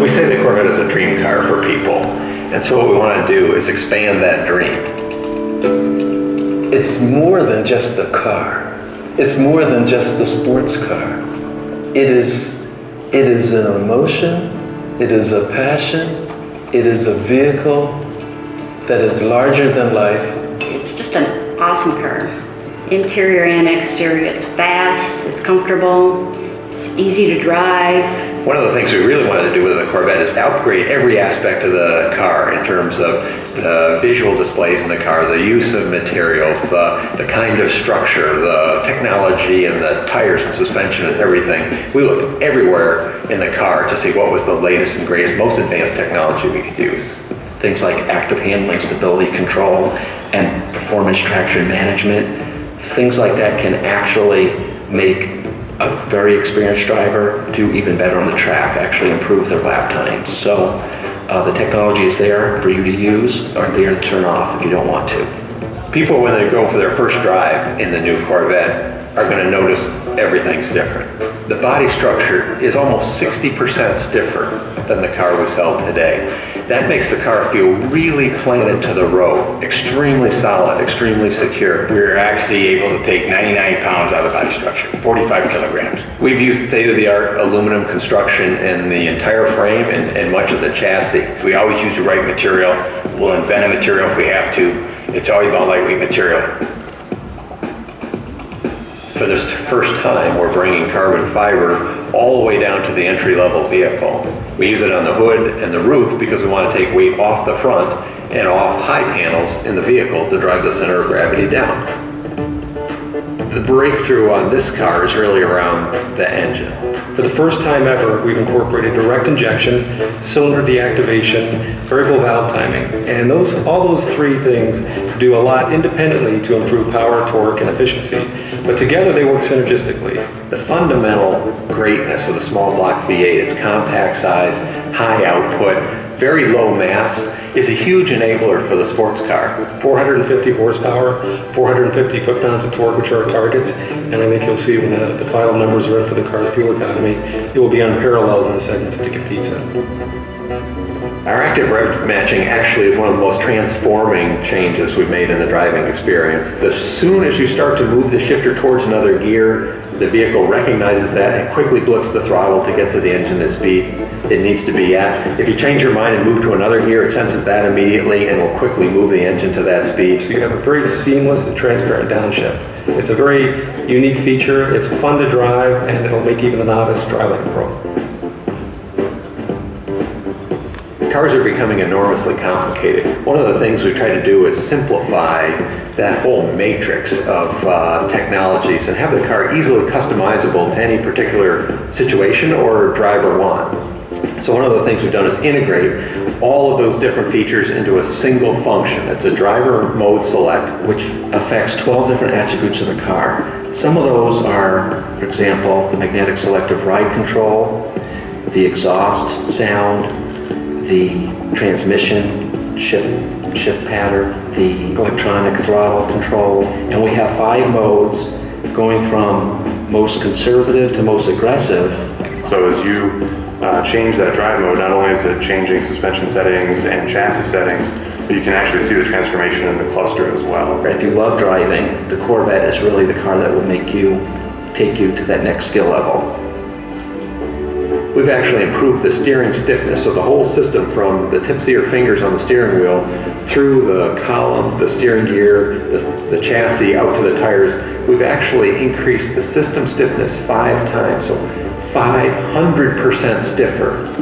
We say the Corvette is a dream car for people, and so what we want to do is expand that dream. It's more than just a car. It's more than just a sports car. It is an emotion, it is a passion, it is a vehicle that is larger than life. It's just an awesome car. Interior and exterior, it's fast, it's comfortable, it's easy to drive. One of the things we really wanted to do with the Corvette is upgrade every aspect of the car in terms of the visual displays in the car, the use of materials, the kind of structure, the technology and the tires and suspension and everything. We looked everywhere in the car to see what was the latest and greatest, most advanced technology we could use. Things like active handling, stability control, and performance traction management. Things like that can actually make a very experienced driver do even better on the track, actually improve their lap times. So the technology is there for you to use or there to turn off if you don't want to. People, when they go for their first drive in the new Corvette, are going to notice everything's different. The body structure is almost 60% stiffer than the car we sell today. That makes the car feel really planted to the road, extremely solid, extremely secure. We're actually able to take 99 pounds out of the body structure, 45 kilograms. We've used state-of-the-art aluminum construction in the entire frame and much of the chassis. We always use the right material. We'll invent a material if we have to. It's always about lightweight material. For this first time, we're bringing carbon fiber all the way down to the entry-level vehicle. We use it on the hood and the roof because we want to take weight off the front and off high panels in the vehicle to drive the center of gravity down. The breakthrough on this car is really around the engine. For the first time ever, we've incorporated direct injection, cylinder deactivation, variable valve timing, and all those three things do a lot independently to improve power, torque, and efficiency. But together they work synergistically. The fundamental greatness of the small block V8, its compact size, high output, very low mass, is a huge enabler for the sports car. 450 horsepower, 450 foot-pounds of torque, which are our targets, and I think you'll see when the final numbers are in for the car's fuel economy, it will be unparalleled in the segments that it competes in. Our active rev matching actually is one of the most transforming changes we've made in the driving experience. As soon as you start to move the shifter towards another gear, the vehicle recognizes that and quickly blips the throttle to get to the engine at speed it needs to be at. If you change your mind and move to another gear, it senses that immediately and will quickly move the engine to that speed. So you have a very seamless and transparent downshift. It's a very unique feature, it's fun to drive, and it'll make even the novice drive like a pro. Cars are becoming enormously complicated. One of the things we try to do is simplify that whole matrix of technologies and have the car easily customizable to any particular situation or driver want. So one of the things we've done is integrate all of those different features into a single function. It's a driver mode select, which affects 12 different attributes of the car. Some of those are, for example, the magnetic selective ride control, the exhaust sound, the transmission shift pattern, the electronic throttle control, and we have 5 modes going from most conservative to most aggressive. So as you change that drive mode, not only is it changing suspension settings and chassis settings, but you can actually see the transformation in the cluster as well. If you love driving, the Corvette is really the car that will take you to that next skill level. We've actually improved the steering stiffness of the whole system from the tips of your fingers on the steering wheel through the column, the steering gear, the chassis, out to the tires. We've actually increased the system stiffness 5 times, so 500% stiffer.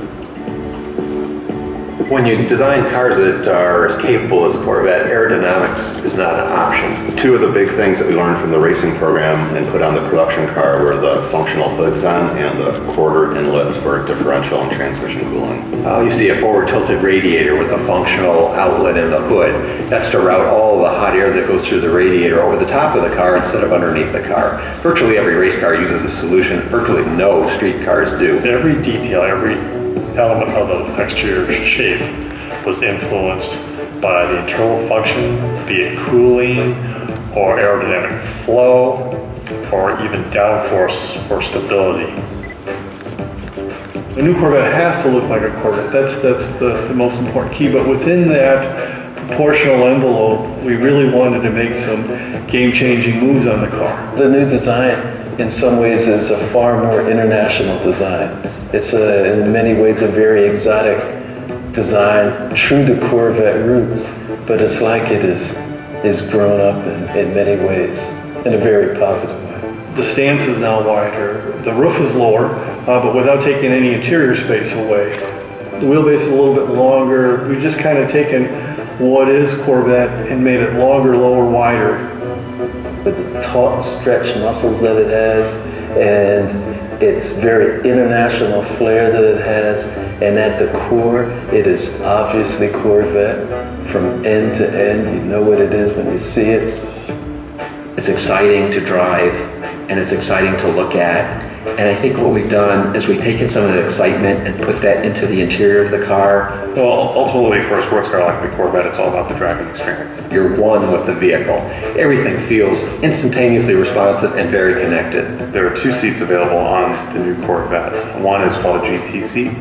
When you design cars that are as capable as a Corvette, aerodynamics is not an option. 2 of the big things that we learned from the racing program and put on the production car were the functional hood vent and the quarter inlets for differential and transmission cooling. You see a forward tilted radiator with a functional outlet in the hood. That's to route all the hot air that goes through the radiator over the top of the car instead of underneath the car. Virtually every race car uses a solution. Virtually no street cars do. Every detail, every element of the exterior shape was influenced by the internal function, be it cooling or aerodynamic flow or even downforce for stability. A new Corvette has to look like a Corvette. That's the most important key. But within that proportional envelope, we really wanted to make some game-changing moves on the car. The new design, in some ways, is a far more international design. It's in many ways a very exotic design, true to Corvette roots, but it's like it is grown up in many ways, in a very positive way. The stance is now wider, the roof is lower, but without taking any interior space away. The wheelbase is a little bit longer. We've just kind of taken what is Corvette and made it longer, lower, wider. With the taut, stretched muscles that it has, and its very international flair that it has, and at the core, it is obviously Corvette from end to end. You know what it is when you see it. It's exciting to drive, and it's exciting to look at. And I think what we've done is we've taken some of the excitement and put that into the interior of the car. Well, ultimately, for a sports car like the Corvette, it's all about the driving experience. You're one with the vehicle. Everything feels instantaneously responsive and very connected. There are 2 seats available on the new Corvette. One is called a GT seat.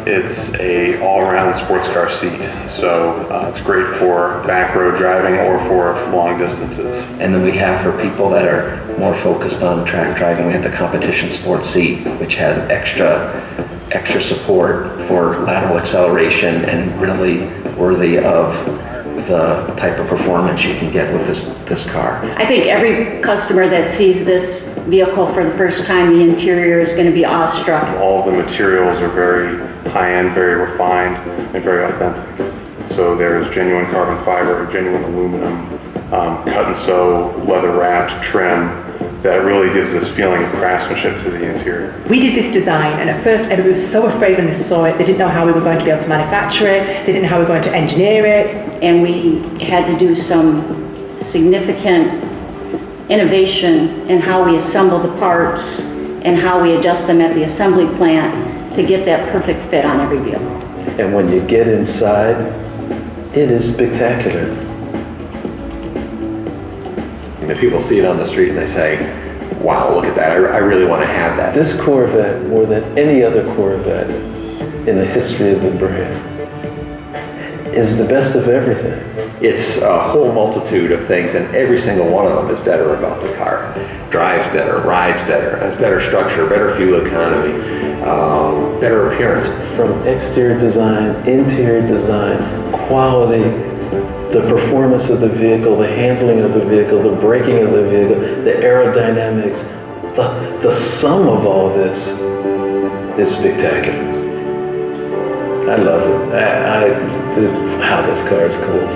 It's a all-around sports car seat, so it's great for back road driving or for long distances. And then we have, for people that are more focused on track driving, we have the competition sports seat, which has extra support for lateral acceleration and really worthy of the type of performance you can get with this car. I think every customer that sees this vehicle for the first time, the interior is going to be awestruck. All of the materials are very high-end, very refined, and very authentic. So there's genuine carbon fiber, genuine aluminum, cut and sew, leather wrapped trim that really gives this feeling of craftsmanship to the interior. We did this design, and at first everybody was so afraid when they saw it. They didn't know how we were going to be able to manufacture it. They didn't know how we were going to engineer it. And we had to do some significant innovation in how we assemble the parts and how we adjust them at the assembly plant to get that perfect fit on every vehicle. And when you get inside, it is spectacular. And people see it on the street and they say, wow, look at that, I really want to have that. This Corvette, more than any other Corvette in the history of the brand, is the best of everything. It's a whole multitude of things, and every single one of them is better about the car. Drives better, rides better, has better structure, better fuel economy, better appearance. From exterior design, interior design, quality, the performance of the vehicle, the handling of the vehicle, the braking of the vehicle, the aerodynamics, the sum of all this is spectacular. I love it. Wow, this car is cool.